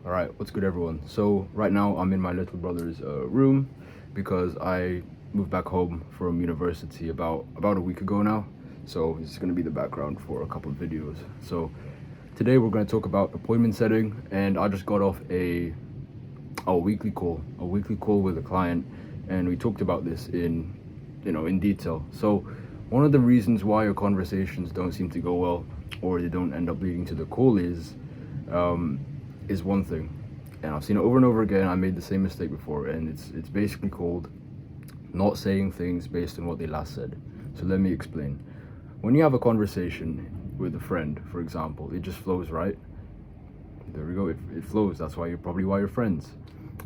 All right, what's good, everyone? So right now I'm in my little brother's room because I moved back home from university about a week ago now. So it's gonna be the background for a couple of videos. So today we're gonna talk about appointment setting, and I just got off a weekly call with a client, and we talked about this in detail. So one of the reasons why your conversations don't seem to go well, or they don't end up leading to the call, um, is one thing, and I've seen it over and over again. I made the same mistake before, and it's basically called not saying things based on what they last said. So let me explain. When you have a conversation with a friend, for example, it just flows, right? There we go. It flows. That's why you're friends.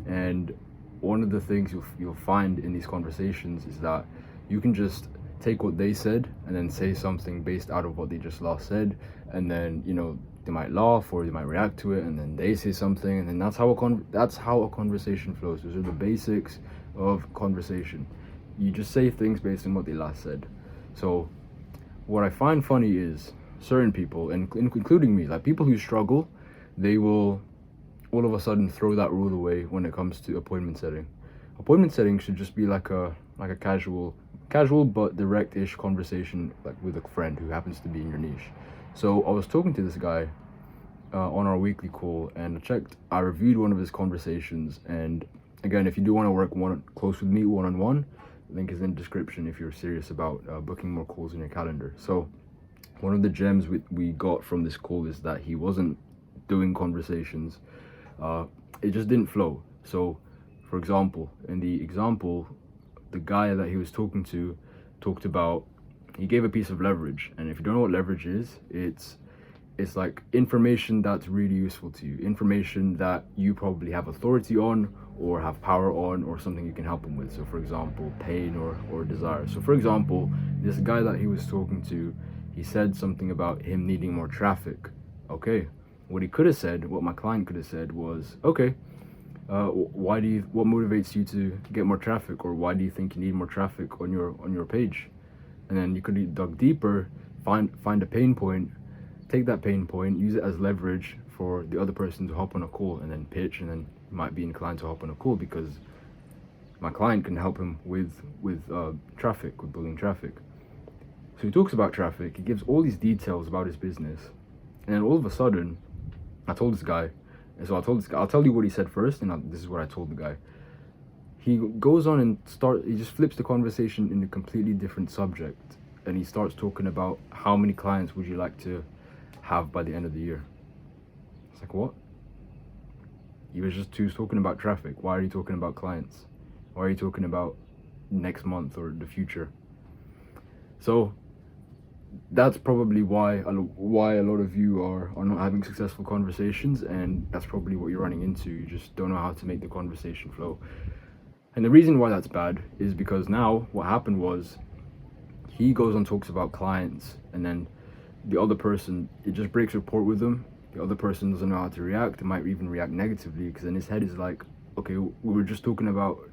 And one of the things you'll find in these conversations is that you can just take what they said and then say something based out of what they just last said, and then they might laugh or they might react to it, and then they say something, and then that's how a conversation flows. Those are the basics of conversation. You just say things based on what they last said. So what I find funny is certain people, and including me, like people who struggle, they will all of a sudden throw that rule away when it comes to appointment setting. Appointment setting should just be like a casual but direct-ish conversation, like with a friend who happens to be in your niche. So I was talking to this guy on our weekly call, and I reviewed one of his conversations. And again, if you do want to work close with me one-on-one, link is in the description if you're serious about booking more calls in your calendar. So one of the gems we got from this call is that he wasn't doing conversations. It just didn't flow. So for example, in the example, the guy that he was talking to talked about, he gave a piece of leverage. And if you don't know what leverage is, it's like information that's really useful to you, information that you probably have authority on or have power on, or something you can help him with. So for example, pain or desire. So for example, this guy that he was talking to, he said something about him needing more traffic. Okay, what he could have said, what my client could have said was, okay, what motivates you to get more traffic, or why do you think you need more traffic on your page? And then you could dug deeper, find a pain point, take that pain point, use it as leverage for the other person to hop on a call, and then pitch, and then you might be inclined to hop on a call because my client can help him with traffic, with building traffic. So he talks about traffic, he gives all these details about his business, and then all of a sudden, I'll tell you what he said first, and this is what I told the guy. He goes on and he just flips the conversation in a completely different subject, and he starts talking about how many clients would you like to have by the end of the year. It's like, what? He was talking about traffic. Why are you talking about clients? Why are you talking about next month or the future? So that's probably why a lot of you are not having successful conversations, and that's probably what you're running into. You just don't know how to make the conversation flow. And the reason why that's bad is because now what happened was he goes and talks about clients, and then the other person, it just breaks rapport with them. The other person doesn't know how to react. It might even react negatively, because in his head is like, okay, we were just talking about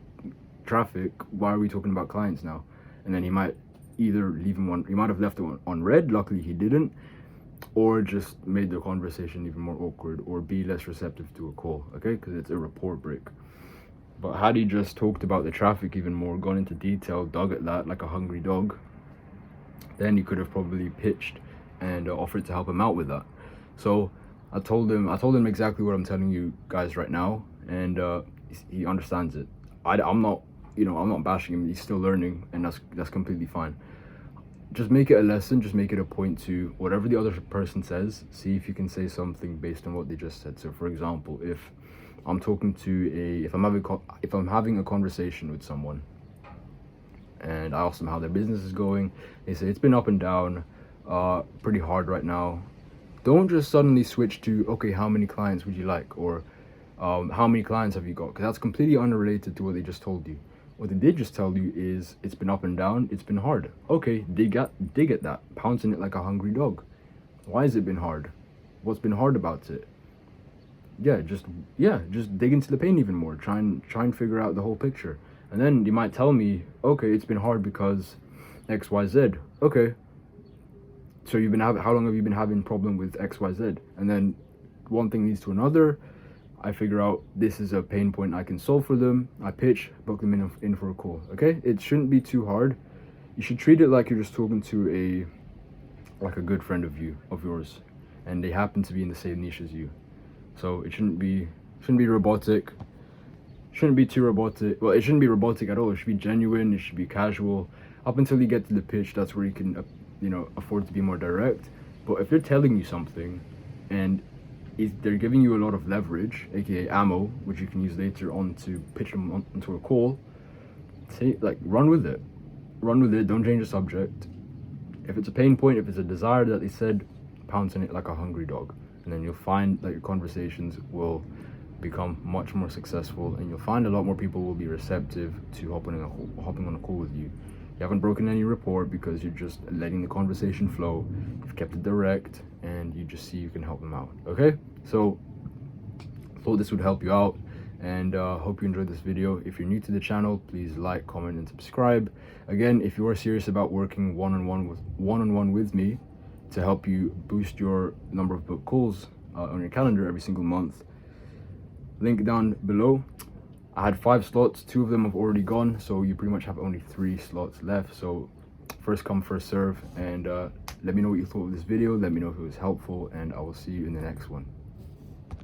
traffic, why are we talking about clients now? And then he might either he might have left it on red, luckily he didn't, or just made the conversation even more awkward, or be less receptive to a call, okay? Because it's a rapport break. But had he just talked about the traffic even more, gone into detail, dug at that like a hungry dog, then he could have probably pitched and offered to help him out with that. So I told him exactly what I'm telling you guys right now, and he understands it. I'm not bashing him. He's still learning, and that's completely fine. Just make it a lesson. Just make it a point to whatever the other person says. See if you can say something based on what they just said. So, for example, if I'm having a conversation with someone, and I ask them how their business is going, they say it's been up and down, pretty hard right now. Don't just suddenly switch to, okay, how many clients would you like, or how many clients have you got? Because that's completely unrelated to what they just told you. What they did just tell you is it's been up and down, it's been hard. Okay, dig at that, pouncing it like a hungry dog. Why has it been hard? What's been hard about it? Just dig into the pain even more. Try and figure out the whole picture. And then you might tell me, okay, it's been hard because X, Y, Z. Okay, so how long have you been having problem with X, Y, Z? And then one thing leads to another. I figure out this is a pain point I can solve for them. I pitch, book them in for a call. Okay, it shouldn't be too hard. You should treat it like you're just talking to a good friend of yours, and they happen to be in the same niche as you. So it shouldn't be robotic. Shouldn't be too robotic. Well, it shouldn't be robotic at all. It should be genuine. It should be casual. Up until you get to the pitch, that's where you can afford to be more direct. But if they're telling you something, and they're giving you a lot of leverage, aka ammo, which you can use later on to pitch them onto a call, run with it. Don't change the subject. If it's a pain point, if it's a desire that they said, pounce on it like a hungry dog, and then you'll find that your conversations will become much more successful, and you'll find a lot more people will be receptive to hopping on a call with you. You haven't broken any rapport because you're just letting the conversation flow. You've kept it direct, and you just see you can help them out. Okay, so thought this would help you out, and hope you enjoyed this video. If you're new to the channel, please like, comment, and subscribe. Again, if you are serious about working one-on-one with me to help you boost your number of booked calls on your calendar every single month, link down below. I had 5 slots, 2 of them have already gone, so you pretty much have only 3 slots left. So first come, first serve, and let me know what you thought of this video. Let me know if it was helpful, and I will see you in the next one.